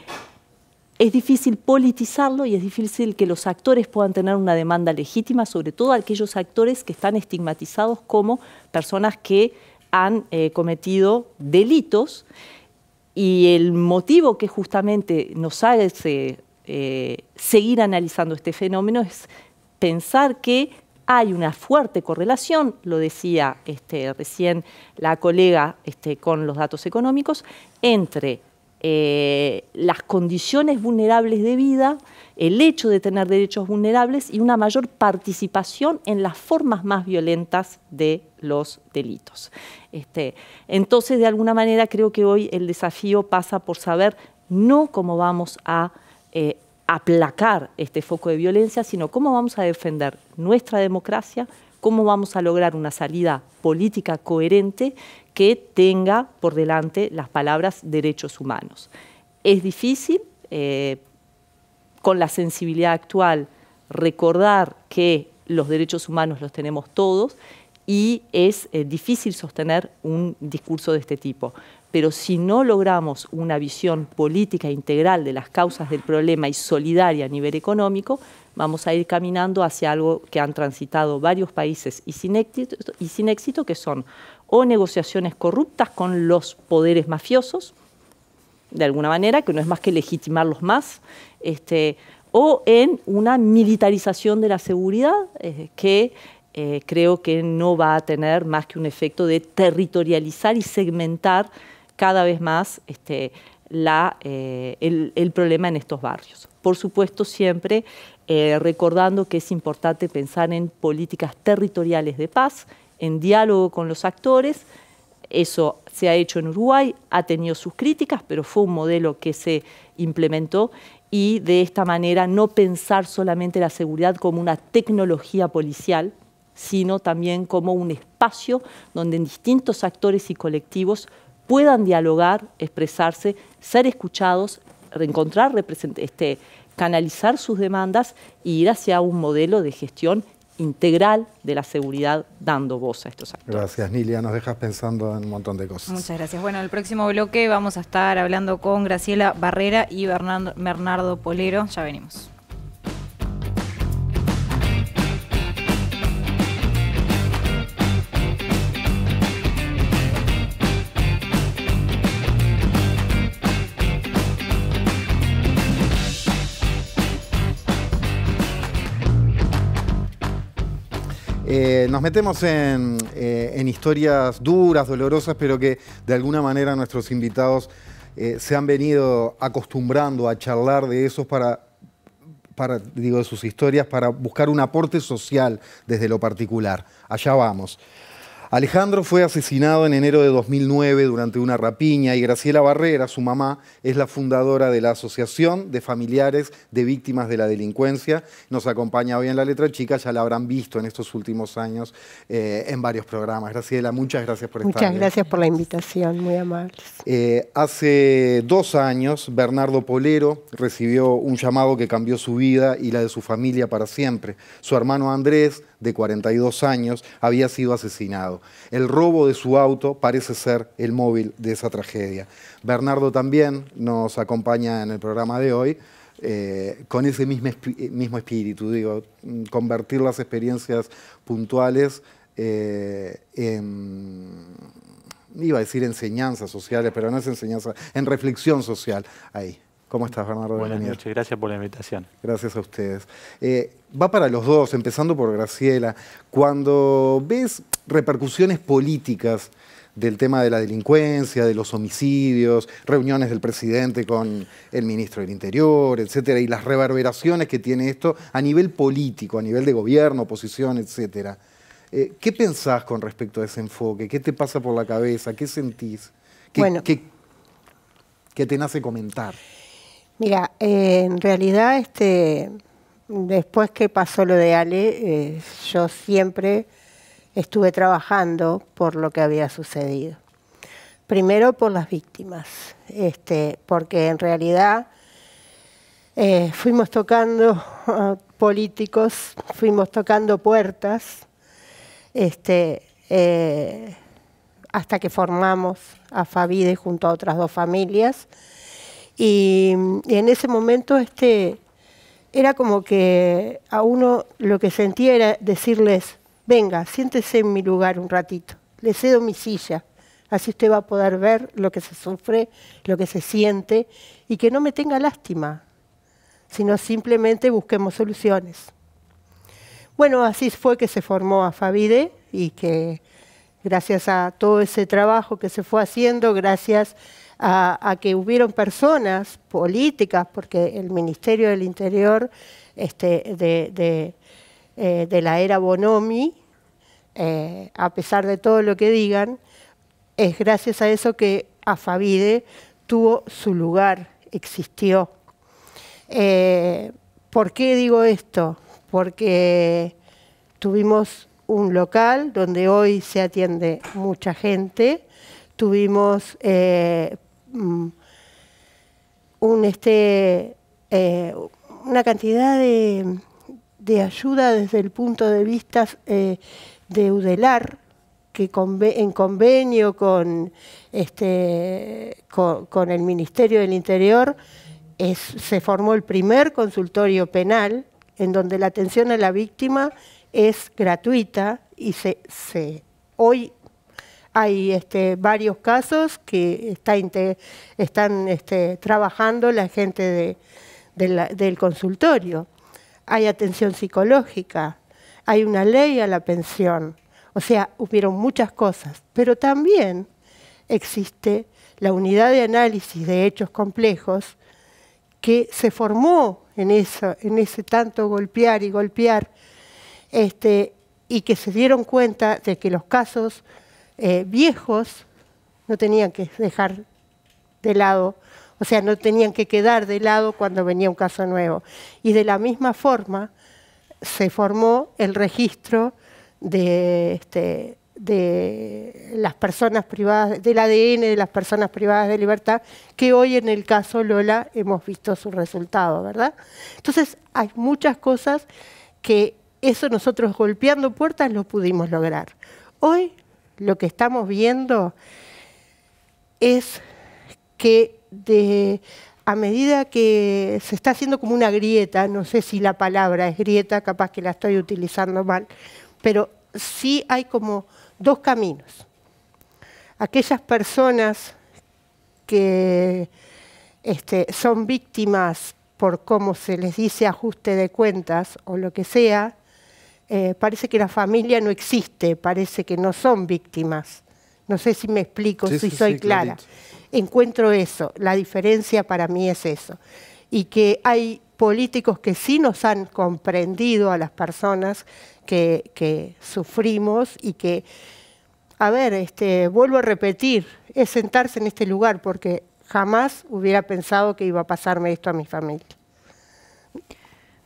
S12: es difícil politizarlo y es difícil que los actores puedan tener una demanda legítima, sobre todo aquellos actores que están estigmatizados como personas que han cometido delitos. Y el motivo que justamente nos hace seguir analizando este fenómeno es pensar que hay una fuerte correlación, lo decía recién la colega con los datos económicos, entre las condiciones vulnerables de vida, el hecho de tener derechos vulnerables y una mayor participación en las formas más violentas de los delitos. Entonces, de alguna manera, creo que hoy el desafío pasa por saber no cómo vamos a aplacar este foco de violencia, sino cómo vamos a defender nuestra democracia, cómo vamos a lograr una salida política coherente que tenga por delante las palabras derechos humanos. Es difícil, con la sensibilidad actual, recordar que los derechos humanos los tenemos todos y es difícil sostener un discurso de este tipo. Pero si no logramos una visión política integral de las causas del problema y solidaria a nivel económico, vamos a ir caminando hacia algo que han transitado varios países y sin éxito, que son o negociaciones corruptas con los poderes mafiosos, de alguna manera, que no es más que legitimarlos más, o en una militarización de la seguridad, que creo que no va a tener más que un efecto de territorializar y segmentar cada vez más el problema en estos barrios. Por supuesto, siempre recordando que es importante pensar en políticas territoriales de paz, en diálogo con los actores. Eso se ha hecho en Uruguay, ha tenido sus críticas, pero fue un modelo que se implementó, y de esta manera no pensar solamente la seguridad como una tecnología policial, sino también como un espacio donde distintos actores y colectivos puedan dialogar, expresarse, ser escuchados, reencontrar, canalizar sus demandas y ir hacia un modelo de gestión integral de la seguridad, dando voz a estos actores.
S1: Gracias, Nilia. Nos dejas pensando en un montón de cosas.
S2: Muchas gracias. Bueno, en el próximo bloque vamos a estar hablando con Graciela Barrera y Bernardo Polero. Ya venimos.
S1: Nos metemos en historias duras, dolorosas, pero que de alguna manera nuestros invitados se han venido acostumbrando a charlar de esos de sus historias, para buscar un aporte social desde lo particular. Allá vamos. Alejandro fue asesinado en enero de 2009 durante una rapiña, y Graciela Barrera, su mamá, es la fundadora de la Asociación de Familiares de Víctimas de la Delincuencia. Nos acompaña hoy en La Letra Chica, ya la habrán visto en estos últimos años en varios programas. Graciela, muchas gracias por estar.
S14: Muchas gracias por la invitación, muy amables.
S1: Hace 2 años, Bernardo Polero recibió un llamado que cambió su vida y la de su familia para siempre. Su hermano Andrés, de 42 años, había sido asesinado. El robo de su auto parece ser el móvil de esa tragedia. Bernardo también nos acompaña en el programa de hoy con ese mismo espíritu, digo, convertir las experiencias puntuales iba a decir enseñanzas sociales, pero no es enseñanza, en reflexión social. Ahí. ¿Cómo estás, Bernardo?
S15: Buenas noches, gracias por la invitación.
S1: Gracias a ustedes. Va para los dos, empezando por Graciela. Cuando ves repercusiones políticas del tema de la delincuencia, de los homicidios, reuniones del presidente con el ministro del Interior, etcétera, y las reverberaciones que tiene esto a nivel político, a nivel de gobierno, oposición, etcétera, ¿qué pensás con respecto a ese enfoque? ¿Qué te pasa por la cabeza? ¿Qué sentís? ¿Qué te nace comentar?
S14: Mira, en realidad, después que pasó lo de Ale, yo siempre estuve trabajando por lo que había sucedido. Primero por las víctimas, porque en realidad fuimos tocando políticos, fuimos tocando puertas, hasta que formamos a Favide junto a otras 2 familias. Y en ese momento era como que a uno lo que sentía era decirles: venga, siéntese en mi lugar un ratito, le cedo mi silla, así usted va a poder ver lo que se sufre, lo que se siente, y que no me tenga lástima, sino simplemente busquemos soluciones. Bueno, así fue que se formó a Favide, y que gracias a todo ese trabajo que se fue haciendo, gracias a que hubieron personas políticas, porque el Ministerio del Interior de la era Bonomi, a pesar de todo lo que digan, es gracias a eso que Favide tuvo su lugar, existió. ¿Por qué digo esto? Porque tuvimos un local donde hoy se atiende mucha gente, tuvimos una cantidad de ayuda desde el punto de vista de UDELAR, que en convenio con el Ministerio del Interior se formó el primer consultorio penal en donde la atención a la víctima es gratuita, y hoy hay varios casos que están trabajando la gente del consultorio. Hay atención psicológica, hay una ley a la pensión. O sea, hubieron muchas cosas, pero también existe la unidad de análisis de hechos complejos, que se formó en ese tanto golpear y golpear, y que se dieron cuenta de que los casos viejos no tenían que dejar de lado, o sea, no tenían que quedar de lado cuando venía un caso nuevo. Y de la misma forma se formó el registro de las personas privadas, del ADN de las personas privadas de libertad, que hoy en el caso Lola hemos visto su resultado, ¿verdad? Entonces hay muchas cosas que eso nosotros golpeando puertas lo pudimos lograr. Hoy lo que estamos viendo es que a medida que se está haciendo como una grieta, no sé si la palabra es grieta, capaz que la estoy utilizando mal, pero sí hay como dos caminos. Aquellas personas que son víctimas por cómo se les dice ajuste de cuentas o lo que sea, parece que la familia no existe, parece que no son víctimas. No sé si me explico, si soy clara. Clarito. Encuentro eso, la diferencia para mí es eso. Y que hay políticos que sí nos han comprendido a las personas que sufrimos y que, a ver, vuelvo a repetir, es sentarse en este lugar porque jamás hubiera pensado que iba a pasarme esto a mi familia.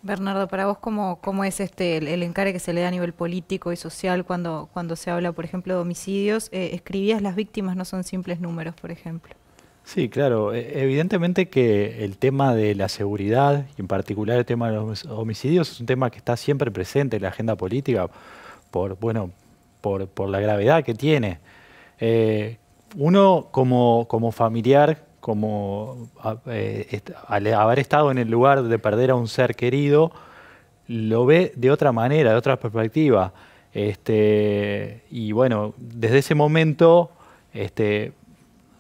S2: Bernardo, para vos, ¿cómo es el encare que se le da a nivel político y social cuando se habla, por ejemplo, de homicidios? Escribías, las víctimas no son simples números, por ejemplo.
S15: Sí, claro. Evidentemente que el tema de la seguridad, y en particular el tema de los homicidios, es un tema que está siempre presente en la agenda política por la gravedad que tiene. Uno como familiar, al haber estado en el lugar de perder a un ser querido, lo ve de otra manera, de otra perspectiva. Y bueno, desde ese momento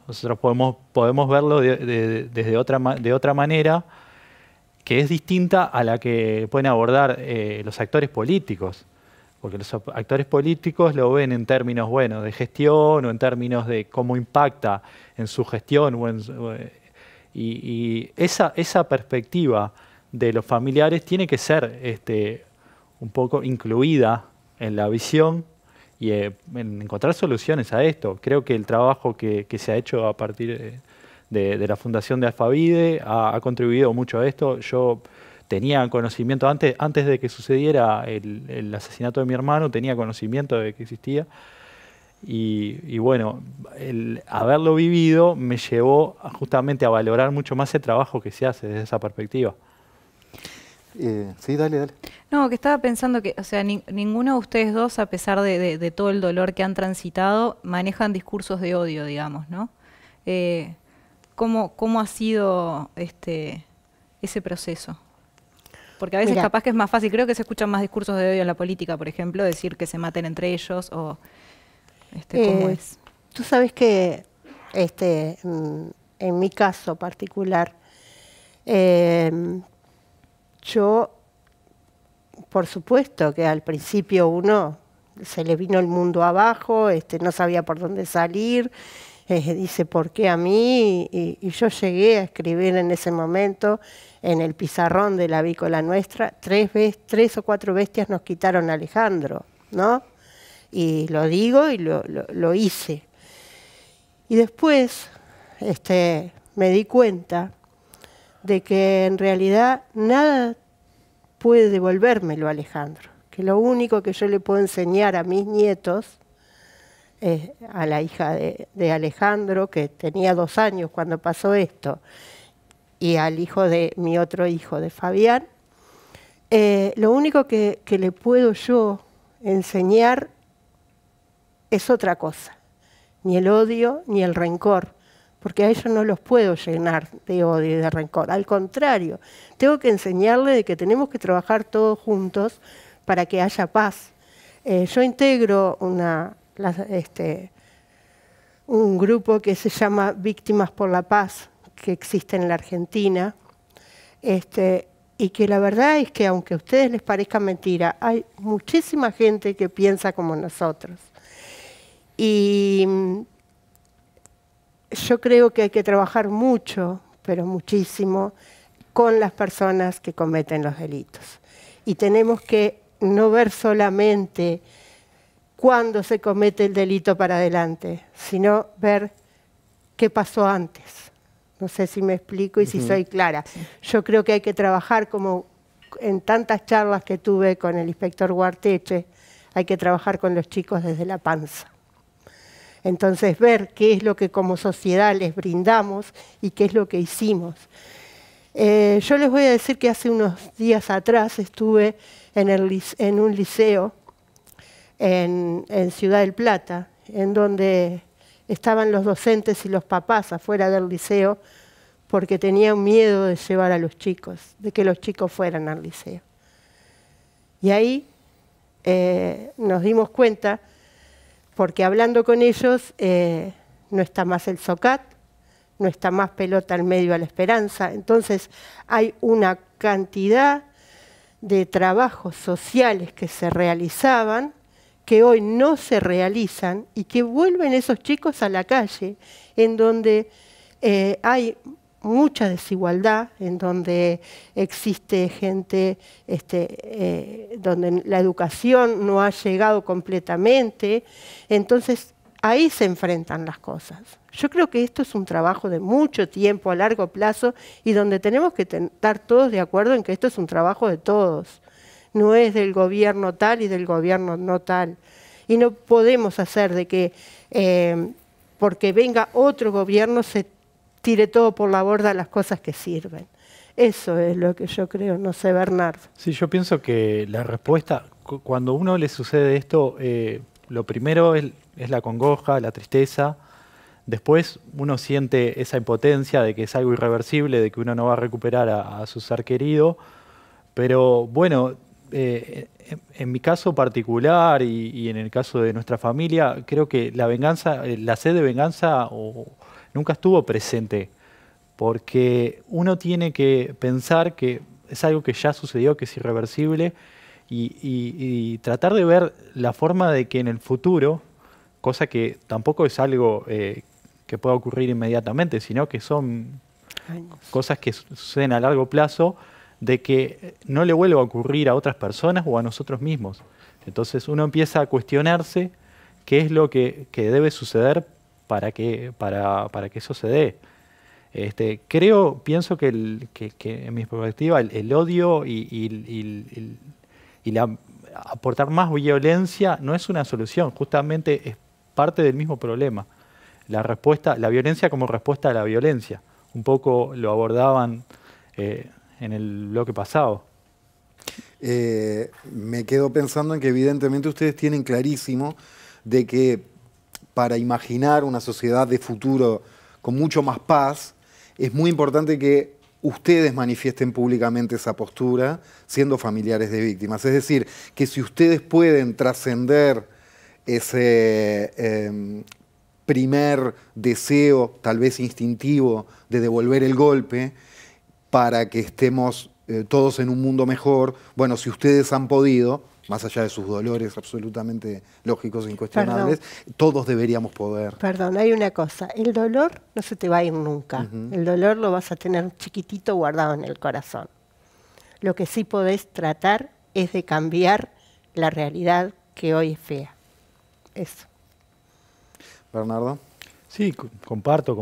S15: nosotros podemos verlo de otra manera, que es distinta a la que pueden abordar los actores políticos. Porque los actores políticos lo ven en términos de gestión o en términos de cómo impacta en su gestión. Y esa perspectiva de los familiares tiene que ser un poco incluida en la visión y en encontrar soluciones a esto. Creo que el trabajo que se ha hecho a partir de la Fundación de Alfavide ha contribuido mucho a esto. Yo tenía conocimiento, antes de que sucediera el asesinato de mi hermano, tenía conocimiento de que existía. Y bueno, el haberlo vivido me llevó justamente a valorar mucho más el trabajo que se hace desde esa perspectiva.
S1: Sí, dale.
S2: No, que estaba pensando que, o sea, ninguno de ustedes dos, a pesar de todo el dolor que han transitado, manejan discursos de odio, digamos, ¿no? ¿Cómo ha sido ese proceso? Porque a veces capaz que es más fácil, creo que se escuchan más discursos de odio en la política, por ejemplo, decir que se maten entre ellos o ¿cómo es?
S14: Tú sabes que en mi caso particular, yo, por supuesto que al principio uno se le vino el mundo abajo, no sabía por dónde salir, dice, ¿por qué a mí? Y yo llegué a escribir en ese momento, en el pizarrón de la Avícola Nuestra, 3 o 4 bestias nos quitaron a Alejandro, ¿no? Y lo digo y lo hice. Y después me di cuenta de que en realidad nada puede devolvérmelo a Alejandro, que lo único que yo le puedo enseñar a mis nietos, a la hija de Alejandro, que tenía 2 años cuando pasó esto, y al hijo de mi otro hijo, de Fabián, lo único que le puedo yo enseñar es otra cosa, ni el odio ni el rencor, porque a ellos no los puedo llenar de odio y de rencor. Al contrario, tengo que enseñarles de que tenemos que trabajar todos juntos para que haya paz. Yo integro un grupo que se llama Víctimas por la Paz, que existe en la Argentina, y que la verdad es que, aunque a ustedes les parezca mentira, hay muchísima gente que piensa como nosotros. Y yo creo que hay que trabajar mucho, pero muchísimo, con las personas que cometen los delitos. Y tenemos que no ver solamente cuándo se comete el delito para adelante, sino ver qué pasó antes. No sé si me explico y si soy clara. Yo creo que hay que trabajar, como en tantas charlas que tuve con el inspector Guarteche, hay que trabajar con los chicos desde la panza. Entonces, ver qué es lo que como sociedad les brindamos y qué es lo que hicimos. Yo les voy a decir que hace unos días atrás estuve en un liceo en Ciudad del Plata, en donde estaban los docentes y los papás afuera del liceo porque tenían miedo de llevar a los chicos, de que los chicos fueran al liceo. Y ahí nos dimos cuenta, porque hablando con ellos, no está más el SOCAT, no está más pelota al medio a la esperanza. Entonces hay una cantidad de trabajos sociales que se realizaban, que hoy no se realizan y que vuelven esos chicos a la calle, en donde hay mucha desigualdad, en donde existe gente, donde la educación no ha llegado completamente. Entonces ahí se enfrentan las cosas. Yo creo que esto es un trabajo de mucho tiempo, a largo plazo, y donde tenemos que estar todos de acuerdo en que esto es un trabajo de todos. No es del gobierno tal y del gobierno no tal. Y no podemos hacer de que porque venga otro gobierno se tire todo por la borda las cosas que sirven. Eso es lo que yo creo, no sé, Bernardo.
S15: Sí, yo pienso que la respuesta, cuando a uno le sucede esto, lo primero es la congoja, la tristeza. Después uno siente esa impotencia de que es algo irreversible, de que uno no va a recuperar a su ser querido. Pero bueno, en mi caso particular y en el caso de nuestra familia, creo que la venganza, la sed de venganza nunca estuvo presente. Porque uno tiene que pensar que es algo que ya sucedió, que es irreversible, y tratar de ver la forma de que en el futuro, cosa que tampoco es algo que pueda ocurrir inmediatamente, sino que son cosas que suceden a largo plazo, de que no le vuelva a ocurrir a otras personas o a nosotros mismos. Entonces uno empieza a cuestionarse qué es lo que debe suceder para que eso se dé. Pienso que en mi perspectiva el odio y aportar más violencia no es una solución, justamente es parte del mismo problema. La violencia como respuesta a la violencia. Un poco lo abordaban en el bloque pasado.
S1: Me quedo pensando en que evidentemente ustedes tienen clarísimo de que para imaginar una sociedad de futuro con mucho más paz, es muy importante que ustedes manifiesten públicamente esa postura siendo familiares de víctimas. Es decir, que si ustedes pueden trascender ese primer deseo, tal vez instintivo, de devolver el golpe para que estemos todos en un mundo mejor, bueno, si ustedes han podido, más allá de sus dolores absolutamente lógicos e incuestionables, todos deberíamos poder.
S14: Perdón, hay una cosa, el dolor no se te va a ir nunca, el dolor lo vas a tener chiquitito guardado en el corazón. Lo que sí podés tratar es de cambiar la realidad que hoy es fea. Eso.
S1: Bernardo.
S15: Sí, comparto.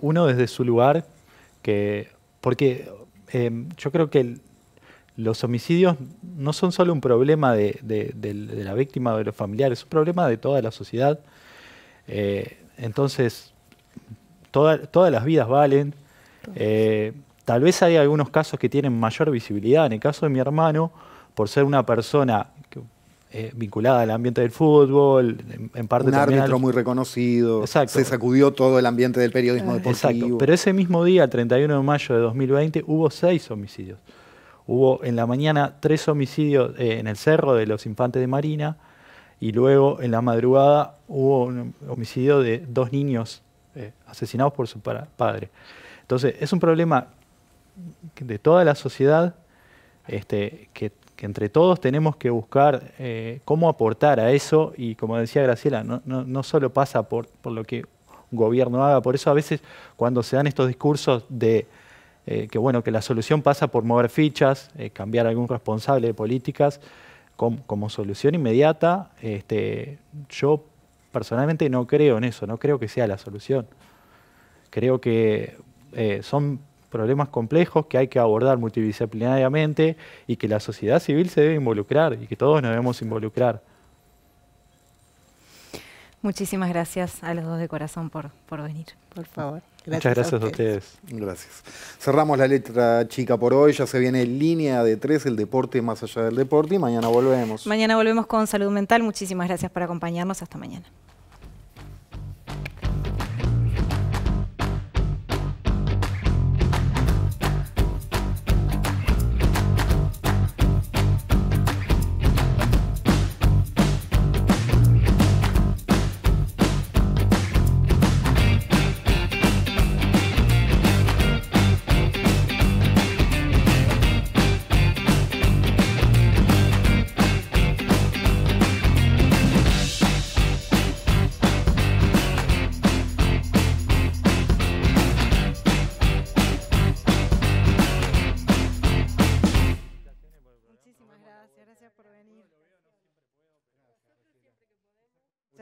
S15: Uno desde su lugar, porque yo creo que los homicidios no son solo un problema de la víctima o de los familiares, es un problema de toda la sociedad. Entonces, todas las vidas valen. Tal vez hay algunos casos que tienen mayor visibilidad. En el caso de mi hermano, por ser una persona vinculada al ambiente del fútbol, en parte
S1: un
S15: también
S1: árbitro muy reconocido,
S15: exacto,
S1: se sacudió todo el ambiente del periodismo deportivo.
S15: Exacto, pero ese mismo día, el 31 de mayo de 2020, hubo 6 homicidios. Hubo en la mañana 3 homicidios en el Cerro de los Infantes de Marina y luego en la madrugada hubo un homicidio de 2 niños asesinados por su padre. Entonces, es un problema de toda la sociedad que entre todos tenemos que buscar cómo aportar a eso y, como decía Graciela, no solo pasa por lo que gobierno haga. Por eso a veces cuando se dan estos discursos de que la solución pasa por mover fichas, cambiar a algún responsable de políticas como solución inmediata, yo personalmente no creo en eso, no creo que sea la solución. Creo que son problemas complejos que hay que abordar multidisciplinariamente y que la sociedad civil se debe involucrar y que todos nos debemos involucrar.
S2: Muchísimas gracias a los dos de corazón por venir.
S14: Por favor.
S15: Muchas gracias a ustedes.
S1: Gracias. Cerramos la letra chica por hoy. Ya se viene Línea de 3, el deporte más allá del deporte. Y mañana volvemos.
S2: Mañana volvemos con Salud Mental. Muchísimas gracias por acompañarnos. Hasta mañana.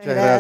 S1: Muchas gracias.